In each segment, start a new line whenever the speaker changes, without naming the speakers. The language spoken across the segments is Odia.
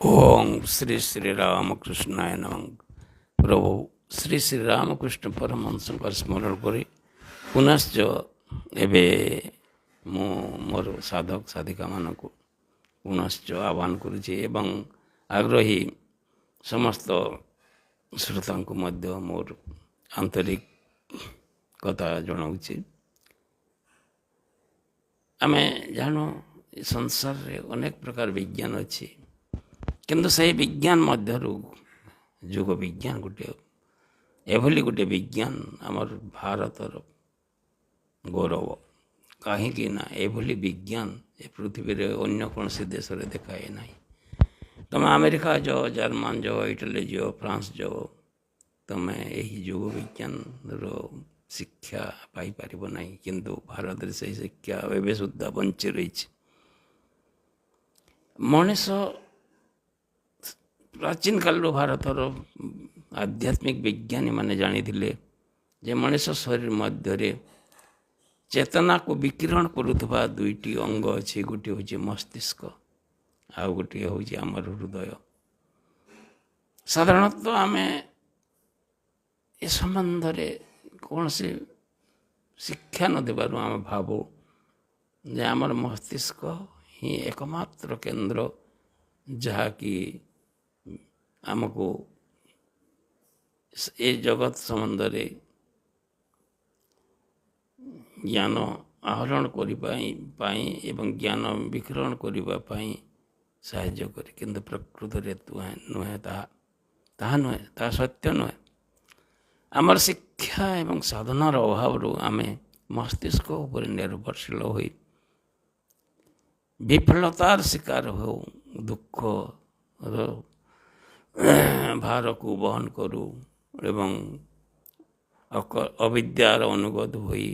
ओम श्री श्री रामकृष्णाय नमः। प्रभु श्री श्री रामकृष्ण परमहंसଙ୍କର ସ୍ମରଣ କରି ପୁନଶ୍ଚ ଏବେ ମୁଁ ମୋର ସାଧକ ସାଧିକାମାନଙ୍କୁ ପୁନଶ୍ଚ ଆହ୍ୱାନ କରୁଛି ଏବଂ ଆଗ୍ରହୀ ସମସ୍ତ ଶ୍ରୋତାଙ୍କୁ ମଧ୍ୟ ମୋର ଆନ୍ତରିକ କଥା ଜଣାଉଛି। ଆମେ ଜାଣୁ ଏ ସଂସାରରେ ଅନେକ ପ୍ରକାର ବିଜ୍ଞାନ ଅଛି, କିନ୍ତୁ ସେହି ବିଜ୍ଞାନ ମଧ୍ୟରୁ ଯୋଗ ବିଜ୍ଞାନ ଗୋଟିଏ ଏଭଳି ଗୋଟିଏ ବିଜ୍ଞାନ ଆମର ଭାରତର ଗୌରବ। କାହିଁକି ନା ଏଭଳି ବିଜ୍ଞାନ ଏ ପୃଥିବୀରେ ଅନ୍ୟ କୌଣସି ଦେଶରେ ଦେଖାଏ ନାହିଁ। ତୁମେ ଆମେରିକା ଯାଅ, ଜର୍ମାନ ଯାଅ, ଇଟାଲୀ ଯାଅ, ଫ୍ରାନ୍ସ ଯାଅ, ତୁମେ ଏହି ଯୋଗ ବିଜ୍ଞାନର ଶିକ୍ଷା ପାଇପାରିବ ନାହିଁ। କିନ୍ତୁ ଭାରତରେ ସେହି ଶିକ୍ଷା ଏବେ ସୁଦ୍ଧା ବଞ୍ଚି ରହିଛି। ମଣିଷ ପ୍ରାଚୀନ କାଳରୁ ଭାରତର ଆଧ୍ୟାତ୍ମିକ ବିଜ୍ଞାନୀମାନେ ଜାଣିଥିଲେ ଯେ ମଣିଷ ଶରୀର ମଧ୍ୟରେ ଚେତନାକୁ ବିକିରଣ କରୁଥିବା ଦୁଇଟି ଅଙ୍ଗ ଅଛି। ଗୋଟିଏ ହେଉଛି ମସ୍ତିଷ୍କ, ଆଉ ଗୋଟିଏ ହେଉଛି ଆମର ହୃଦୟ। ସାଧାରଣତଃ ଆମେ ଏ ସମ୍ବନ୍ଧରେ କୌଣସି ଶିକ୍ଷା ନ ଦେବାରୁ ଆମେ ଭାବୁ ଯେ ଆମର ମସ୍ତିଷ୍କ ହିଁ ଏକମାତ୍ର କେନ୍ଦ୍ର, ଯାହାକି ଆମକୁ ଏ ଜଗତ ସମ୍ବନ୍ଧରେ ଜ୍ଞାନ ଆହରଣ କରିବା ପାଇଁ ଏବଂ ଜ୍ଞାନ ବିକିରଣ କରିବା ପାଇଁ ସାହାଯ୍ୟ କରେ। କିନ୍ତୁ ପ୍ରକୃତରେ ନୁହେଁ, ତାହା ନୁହେଁ, ତାହା ସତ୍ୟ ନୁହେଁ। ଆମର ଶିକ୍ଷା ଏବଂ ସାଧନାର ଅଭାବରୁ ଆମେ ମସ୍ତିଷ୍କ ଉପରେ ନିର୍ଭରଶୀଳ ହୋଇ ବିଫଳତାର ଶିକାର ହେଉ, ଦୁଃଖର ଭାରକୁ ବହନ କରୁ ଏବଂ ଅବିଦ୍ୟାର ଅନୁଗତ ହୋଇ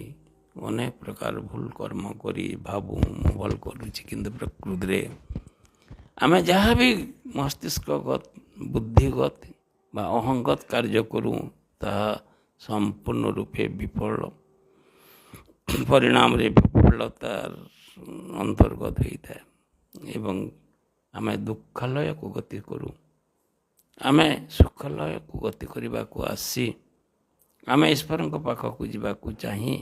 ଅନେକ ପ୍ରକାର ଭୁଲ କର୍ମ କରି ଭାବୁ ମୁଁ ଭଲ କରୁଛି। କିନ୍ତୁ ପ୍ରକୃତିରେ ଆମେ ଯାହା ବି ମସ୍ତିଷ୍କଗତ, ବୁଦ୍ଧିଗତ ବା ଅହଙ୍ଗତ କାର୍ଯ୍ୟ କରୁ, ତାହା ସମ୍ପୂର୍ଣ୍ଣ ରୂପେ ବିଫଳ ପରିଣାମରେ ବିଫଳତାର ଅନ୍ତର୍ଗତ ହୋଇଥାଏ ଏବଂ ଆମେ ଦୁଃଖାଳୟକୁ ଗତି କରୁ। ଆମେ ସୁଖାଳୟକୁ ଗତି କରିବାକୁ ଆସି ଆମେ ଈଶ୍ୱରଙ୍କ ପାଖକୁ ଯିବାକୁ ଚାହିଁ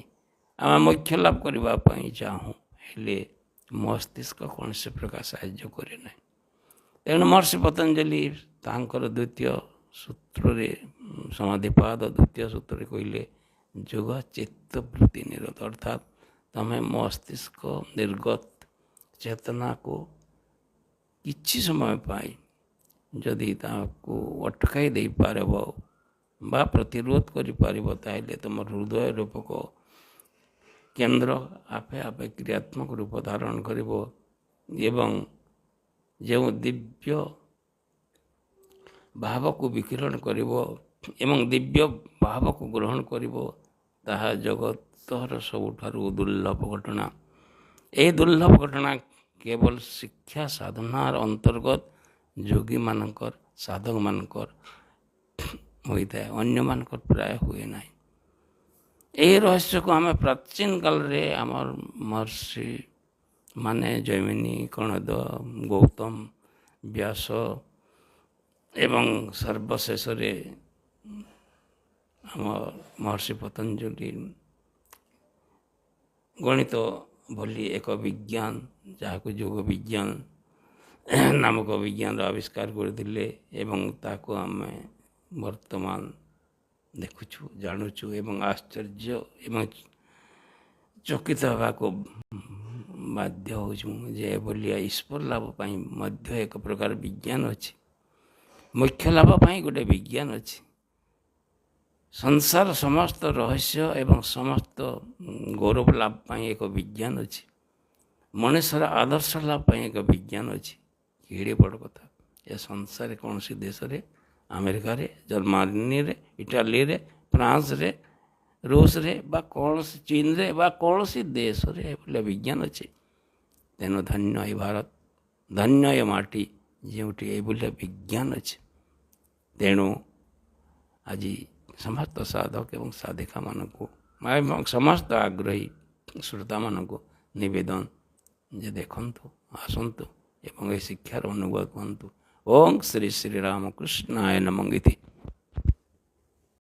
ଆମେ ମୋକ୍ଷ ଲାଭ କରିବା ପାଇଁ ଚାହୁଁ, ହେଲେ ମସ୍ତିଷ୍କ କୌଣସି ପ୍ରକାର ସାହାଯ୍ୟ କରେ ନାହିଁ। ତେଣୁ ମହର୍ଷି ପତଞ୍ଜଳି ତାଙ୍କର ଦ୍ୱିତୀୟ ସୂତ୍ରରେ, ସମାଧିପାଦ ଦ୍ୱିତୀୟ ସୂତ୍ରରେ କହିଲେ, ଯୋଗ ଚିତ୍ତବୃତ୍ତି ନିରୋଧ, ଅର୍ଥାତ୍ ତମେ ମସ୍ତିଷ୍କ ନିର୍ଗତ ଚେତନାକୁ କିଛି ସମୟ ପାଇଁ ଯଦି ତାହାକୁ ଅଟକାଇ ଦେଇପାରିବ ବା ପ୍ରତିରୋଧ କରିପାରିବ, ତାହେଲେ ତୁମର ହୃଦୟ ରୂପକ କେନ୍ଦ୍ର ଆପେ ଆପେ କ୍ରିୟାତ୍ମକ ରୂପ ଧାରଣ କରିବ ଏବଂ ଯେଉଁ ଦିବ୍ୟ ଭାବକୁ ବିକିରଣ କରିବ ଏବଂ ଦିବ୍ୟ ଭାବକୁ ଗ୍ରହଣ କରିବ, ତାହା ଜଗତର ସବୁଠାରୁ ଦୁର୍ଲଭ ଘଟଣା। ଏହି ଦୁର୍ଲଭ ଘଟଣା କେବଳ ଶିକ୍ଷା ସାଧନାର ଅନ୍ତର୍ଗତ ଯୋଗୀମାନଙ୍କର, ସାଧକମାନଙ୍କର ହୋଇଥାଏ, ଅନ୍ୟମାନଙ୍କର ପ୍ରାୟ ହୁଏ ନାହିଁ। ଏହି ରହସ୍ୟକୁ ଆମେ ପ୍ରାଚୀନ କାଳରେ ଆମର ମହର୍ଷି ମାନେ ଜୈମିନୀ, କଣଦ, ଗୌତମ, ବ୍ୟାସ ଏବଂ ସର୍ବଶେଷରେ ଆମ ମହର୍ଷି ପତଞ୍ଜଳି ଗଣିତ ଭଳି ଏକ ବିଜ୍ଞାନ, ଯାହାକୁ ଯୋଗ ବିଜ୍ଞାନ ନାମକ ବିଜ୍ଞାନର ଆବିଷ୍କାର କରିଥିଲେ ଏବଂ ତାକୁ ଆମେ ବର୍ତ୍ତମାନ ଦେଖୁଛୁ, ଜାଣୁଛୁ ଏବଂ ଆଶ୍ଚର୍ଯ୍ୟ ଏବଂ ଚକିତ ହେବାକୁ ବାଧ୍ୟ ହେଉଛୁ ଯେ ଏଭଳିଆ ଈଶ୍ୱର ଲାଭ ପାଇଁ ମଧ୍ୟ ଏକ ପ୍ରକାର ବିଜ୍ଞାନ ଅଛି, ମୋକ୍ଷ ଲାଭ ପାଇଁ ଗୋଟେ ବିଜ୍ଞାନ ଅଛି। ସଂସାର ସମସ୍ତ ରହସ୍ୟ ଏବଂ ସମସ୍ତ ଗୌରବ ଲାଭ ପାଇଁ ଏକ ବିଜ୍ଞାନ ଅଛି। ମଣିଷର ଆଦର୍ଶ ଲାଭ ପାଇଁ ଏକ ବିଜ୍ଞାନ ଅଛି। କେଡ଼େ ବଡ଼ କଥା! ଏ ସଂସାରରେ କୌଣସି ଦେଶରେ, ଆମେରିକାରେ, ଜର୍ମାନୀରେ, ଇଟାଲୀରେ, ଫ୍ରାନ୍ସରେ, ରୁଷରେ ବା କୌଣସି ଚୀନରେ ବା କୌଣସି ଦେଶରେ ଏଭଳିଆ ବିଜ୍ଞାନ ଅଛି। ତେଣୁ ଧନ୍ୟ ଏ ଭାରତ, ଧନ୍ୟ ଏ ମାଟି, ଯେଉଁଠି ଏଭଳିଆ ବିଜ୍ଞାନ ଅଛି। ତେଣୁ ଆଜି ସମସ୍ତ ସାଧକ ଏବଂ ସାଧିକାମାନଙ୍କୁ ଏବଂ ସମସ୍ତ ଆଗ୍ରହୀ ଶ୍ରୋତାମାନଙ୍କୁ ନିବେଦନ ଯେ ଦେଖନ୍ତୁ, ଆସନ୍ତୁ ଏବଂ ଏ ଶିକ୍ଷାର ଅନୁଭବ କରନ୍ତୁ ଓଂ ଶ୍ରୀ ଶ୍ରୀ ରାମକୃଷ୍ଣାୟ ନମଃ ଇତି।